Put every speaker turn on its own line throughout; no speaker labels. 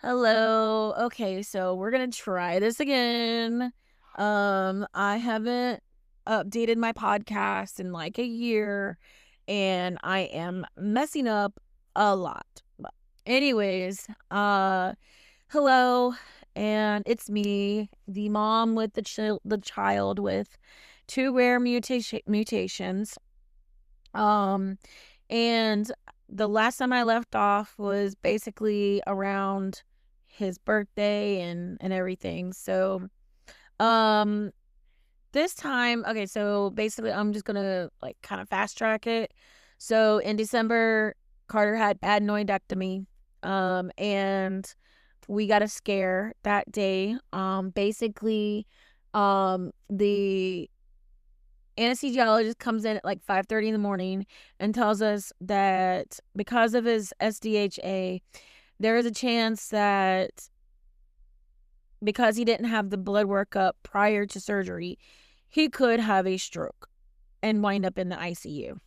Hello. Okay, so we're gonna try this again. I haven't updated my podcast in like a year, and I am messing up a lot. But anyways, hello, and it's me, the mom with the child with two rare mutations. Um, and the last time I left off was basically around his birthday and everything. So, um, this time, okay, so basically I'm just gonna like kind of fast track it. So in December, Carter had adenoidectomy. And we got a scare that day. Basically, the anesthesiologist comes in at like 5:30 in the morning and tells us that because of his SDHA, there is a chance that because he didn't have the blood work up prior to surgery, he could have a stroke and wind up in the ICU.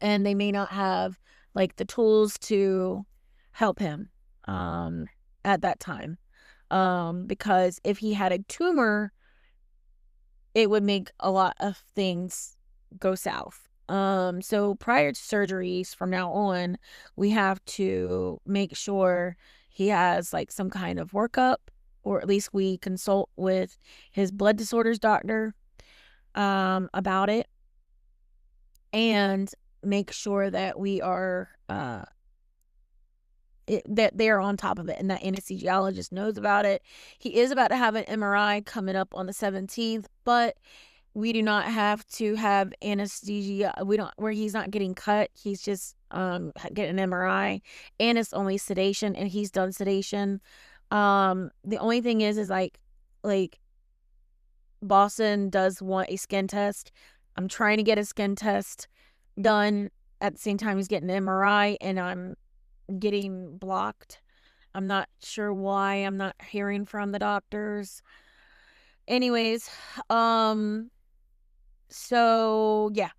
And they may not have like the tools to help him um at that time. Because if he had a tumor, it would make a lot of things go south. So prior to surgeries from now on, we have to make sure he has like some kind of workup, or at least we consult with his blood disorders doctor about it, and make sure that we are that they're on top of it and that anesthesiologist knows about it. He is about to have an MRI coming up on the 17th, but we do not have to have anesthesia. We don't, where he's not getting cut. He's just getting an MRI, and it's only sedation, and he's done sedation. The only thing is like Boston does want a skin test. I'm trying to get a skin test done at the same time he's getting an MRI, and I'm getting blocked. I'm not sure why. I'm not hearing from the doctors. Anyways, so yeah.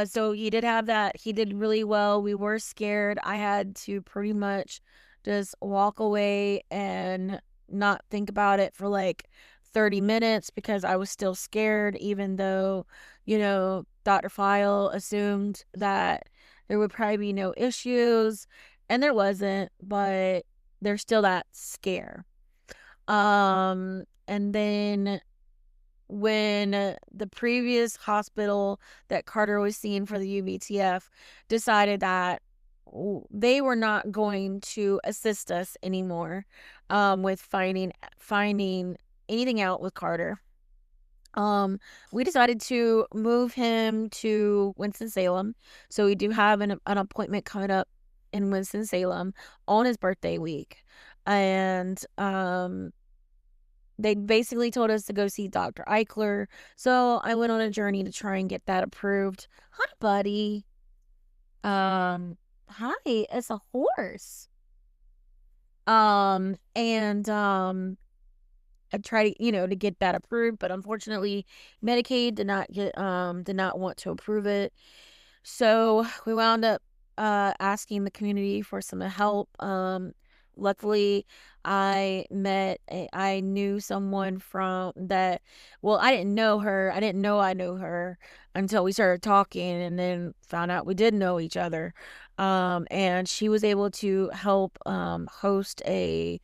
So he did have that. He did really well. We were scared. I had to pretty much just walk away and not think about it for like 30 minutes because I was still scared, even though, Dr. File assumed that there would probably be no issues, and there wasn't, but there's still that scare. And then when the previous hospital that Carter was seeing for the UBTF decided that they were not going to assist us anymore with finding anything out with Carter. We decided to move him to Winston-Salem. So we do have an appointment coming up in Winston-Salem on his birthday week. And they basically told us to go see Dr. Eichler. So I went on a journey to try and get that approved. Hi, buddy. Hi, it's a horse. And I tried, to get that approved, but unfortunately Medicaid did not want to approve it. So we wound up asking the community for some help. Luckily, I knew someone from that. Well, I didn't know her. I didn't know I knew her until we started talking, and then found out we did know each other. And she was able to help host a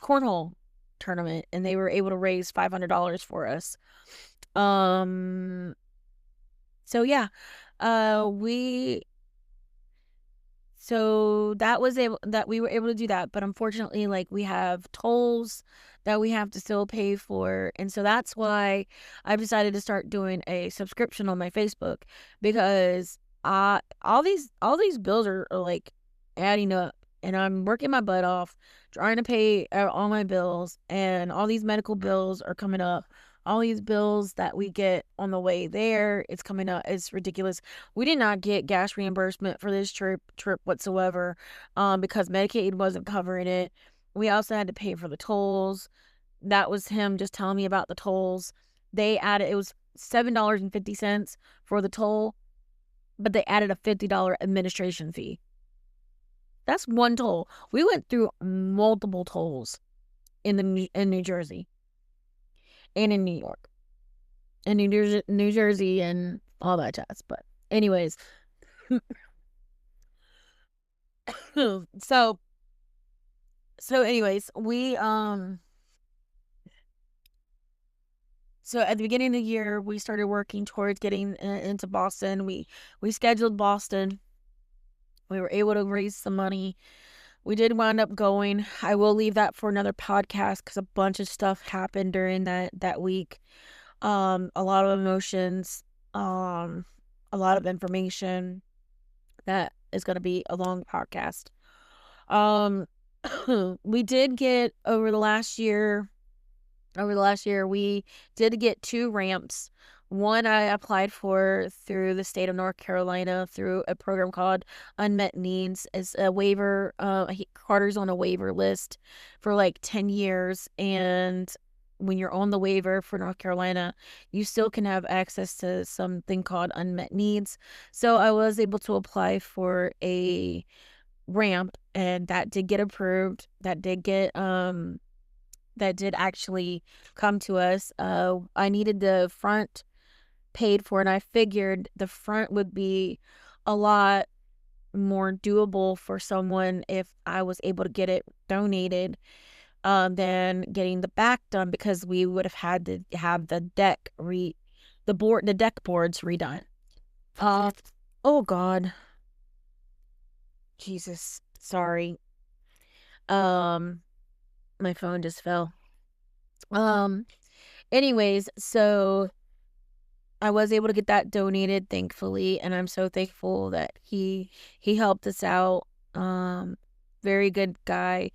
cornhole tournament, and they were able to raise $500 for us. Um, so yeah, we so that we were able to do that, but unfortunately, like, we have tolls that we have to still pay for, and so that's why I've decided to start doing a subscription on my Facebook, because all these bills are like adding up, and I'm working my butt off trying to pay all my bills, and all these medical bills are coming up. All these bills that we get on the way there, it's coming up. It's ridiculous. We did not get gas reimbursement for this trip whatsoever, because Medicaid wasn't covering it. We also had to pay for the tolls. That was him just telling me about the tolls. They added, it was $7.50 for the toll, but they added a $50 administration fee. That's one toll. We went through multiple tolls in New Jersey and in New York and New Jersey and all that jazz. But anyways, so anyways, so at the beginning of the year, we started working towards getting into Boston. We scheduled Boston. We were able to raise some money. We did wind up going. I will leave that for another podcast because a bunch of stuff happened during that week. A lot of emotions, a lot of information. That is going to be a long podcast. We did get over the last year, we did get 2 ramps. One I applied for through the state of North Carolina through a program called Unmet Needs. It's a waiver. Carter's on a waiver list for like 10 years. And when you're on the waiver for North Carolina, you still can have access to something called Unmet Needs. So I was able to apply for a ramp, and that did get approved. That did actually come to us. I needed the front paid for, and I figured the front would be a lot more doable for someone if I was able to get it donated than getting the back done, because we would have had to have the deck boards redone. Oh God, Jesus, sorry. My phone just fell. Anyways, so I was able to get that donated, thankfully, and I'm so thankful that he helped us out. Very good guy,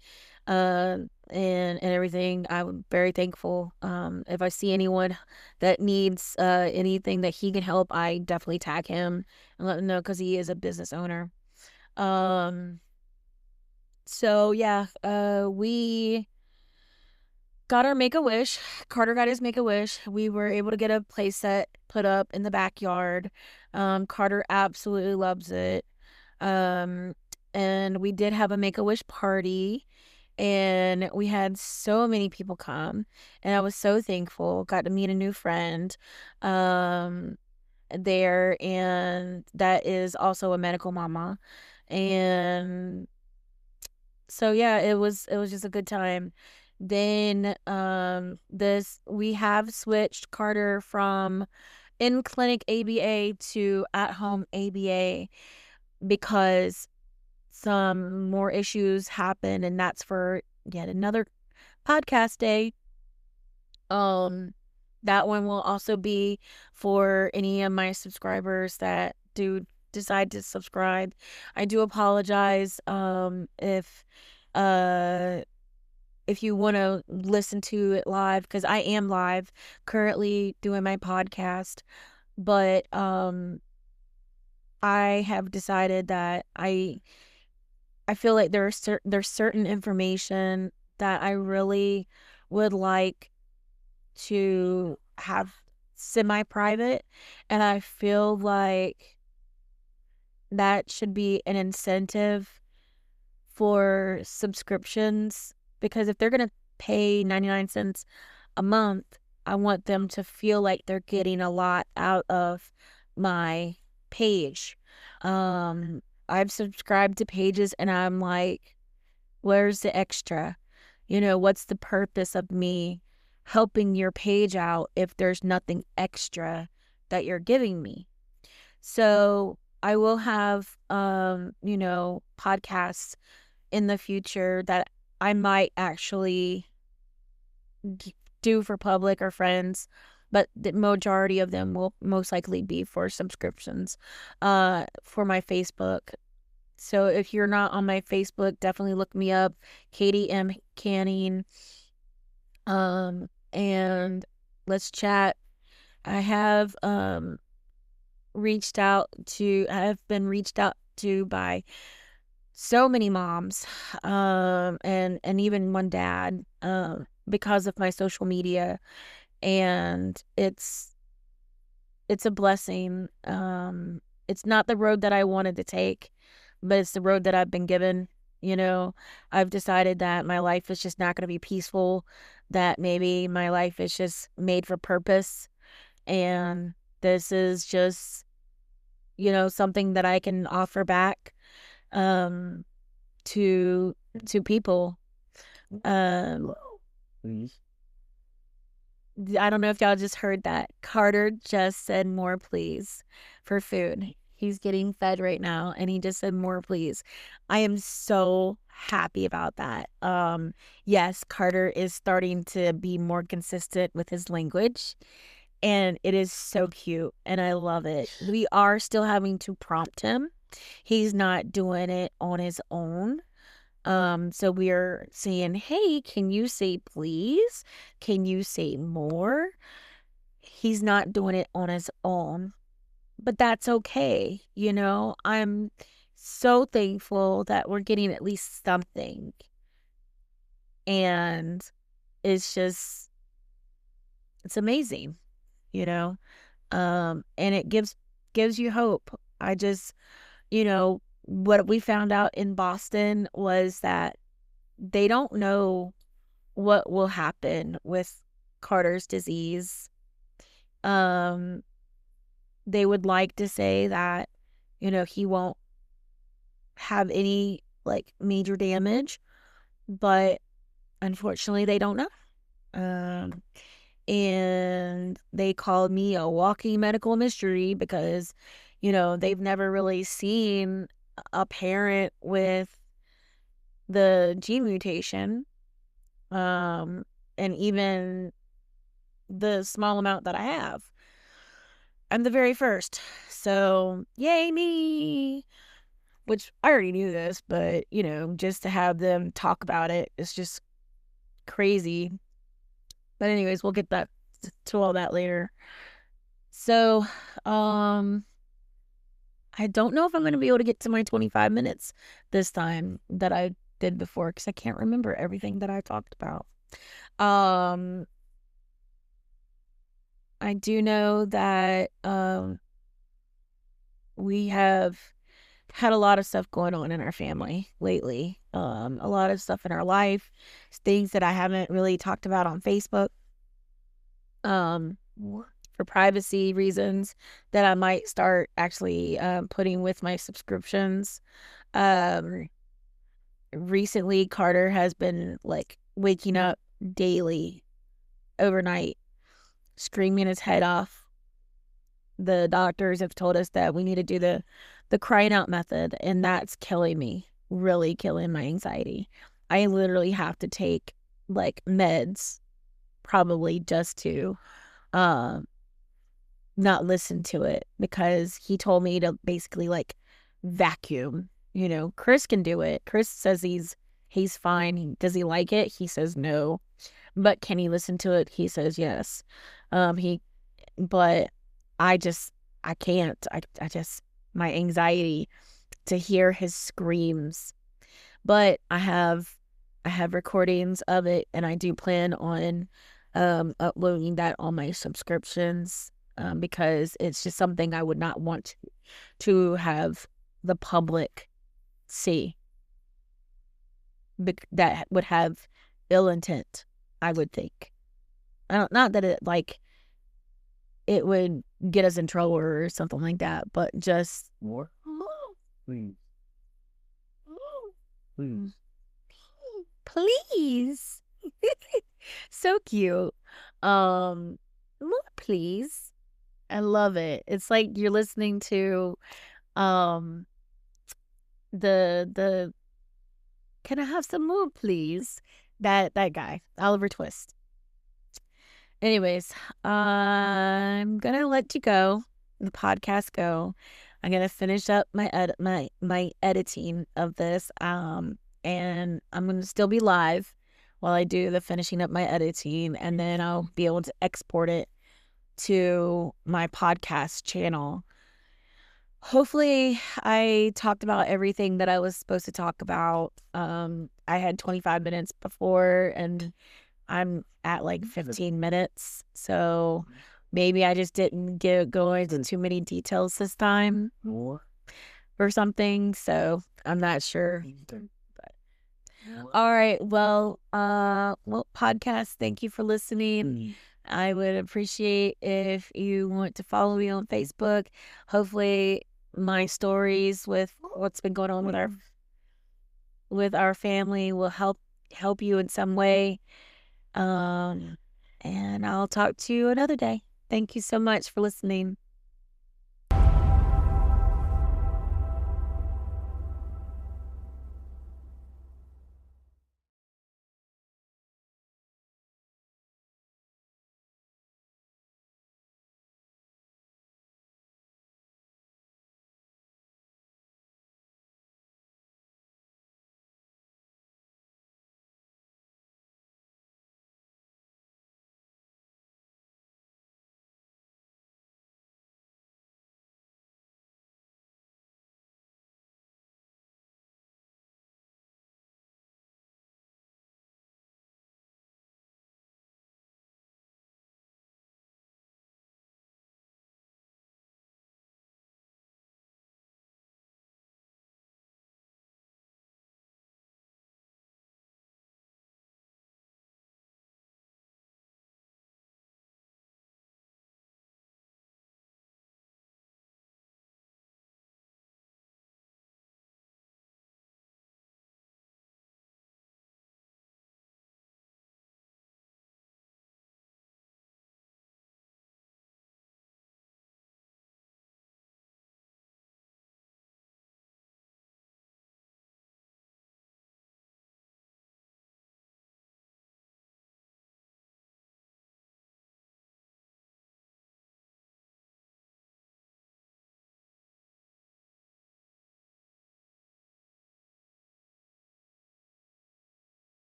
and everything. I'm very thankful. If I see anyone that needs anything that he can help, I definitely tag him and let him know, because he is a business owner. So yeah, we got our Make-A-Wish. Carter got his Make-A-Wish. We were able to get a play set put up in the backyard. Carter absolutely loves it. And we did have a Make-A-Wish party, and we had so many people come, and I was so thankful. Got to meet a new friend there, and that is also a medical mama. And so yeah, it was just a good time. Then we have switched Carter from in-clinic ABA to at-home ABA because some more issues happened, and that's for yet another podcast day. That one will also be for any of my subscribers that do decide to subscribe. I do apologize if you want to listen to it live, because I am live currently doing my podcast, but I have decided that I feel like there's certain information that I really would like to have semi-private, and I feel like that should be an incentive for subscriptions, because if they're going to pay 99 cents a month, I want them to feel like they're getting a lot out of my page. I've subscribed to pages and I'm like, where's the extra? What's the purpose of me helping your page out if there's nothing extra that you're giving me? So I will have, podcasts in the future that I might actually do for public or friends, but the majority of them will most likely be for subscriptions for my Facebook. So if you're not on my Facebook, definitely look me up, Katie M. Canning, and let's chat. I have been reached out to by so many moms, and even one dad, because of my social media, and it's a blessing. It's not the road that I wanted to take, but it's the road that I've been given. You know, I've decided that my life is just not going to be peaceful, that maybe my life is just made for purpose. And this is just, something that I can offer back um, to people. Um, I don't know if y'all just heard that. Carter just said more please for food. He's getting fed right now and he just said more please. I am so happy about that. Yes, Carter is starting to be more consistent with his language and it is so cute and I love it. We are still having to prompt him. He's not doing it on his own. So we're saying, hey, can you say please? Can you say more? He's not doing it on his own, but that's okay. I'm so thankful that we're getting at least something. And it's amazing, you know? And it gives you hope. I just, what we found out in Boston was that they don't know what will happen with Carter's disease. They would like to say that, he won't have any like major damage, but unfortunately they don't know. And they called me a walking medical mystery because, they've never really seen a parent with the gene mutation. And even the small amount that I have. I'm the very first. So, yay me. Which I already knew this, but, just to have them talk about it is just crazy. But anyways, we'll get to all that later. So, I don't know if I'm going to be able to get to my 25 minutes this time that I did before because I can't remember everything that I talked about. I do know that we have had a lot of stuff going on in our family lately. A lot of stuff in our life, things that I haven't really talked about on Facebook. For privacy reasons that I might start actually putting with my subscriptions. Recently Carter has been like waking up daily overnight screaming his head off. The doctors have told us that we need to do the crying out method, and that's killing me, really killing my anxiety. I literally have to take like meds probably just to not listen to it because he told me to basically like vacuum. Chris can do it. Chris says he's fine. Does he like it? He says no. But can he listen to it? He says yes. But I can't. I just, my anxiety to hear his screams. But I have recordings of it and I do plan on uploading that on my subscriptions because it's just something I would not want to have the public see. That would have ill intent, I would think. Not that it would get us in trouble or something like that, but just
more. Please.
Please. So cute. More please. I love it. It's like you're listening to the can I have some more please? That guy, Oliver Twist. Anyways, I'm gonna let you go, the podcast go. I'm gonna finish up my editing of this. And I'm gonna still be live while I do the finishing up my editing, and then I'll be able to export it to my podcast channel. Hopefully, I talked about everything that I was supposed to talk about. I had 25 minutes before, and I'm at like 15 minutes. So maybe I just didn't go into too many details this time or something. So I'm not sure. But All right. Well, podcast, thank you for listening.
Mm.
I would appreciate if you want to follow me on Facebook. Hopefully my stories with what's been going on with our family will help you in some way. And I'll talk to you another day. Thank you so much for listening.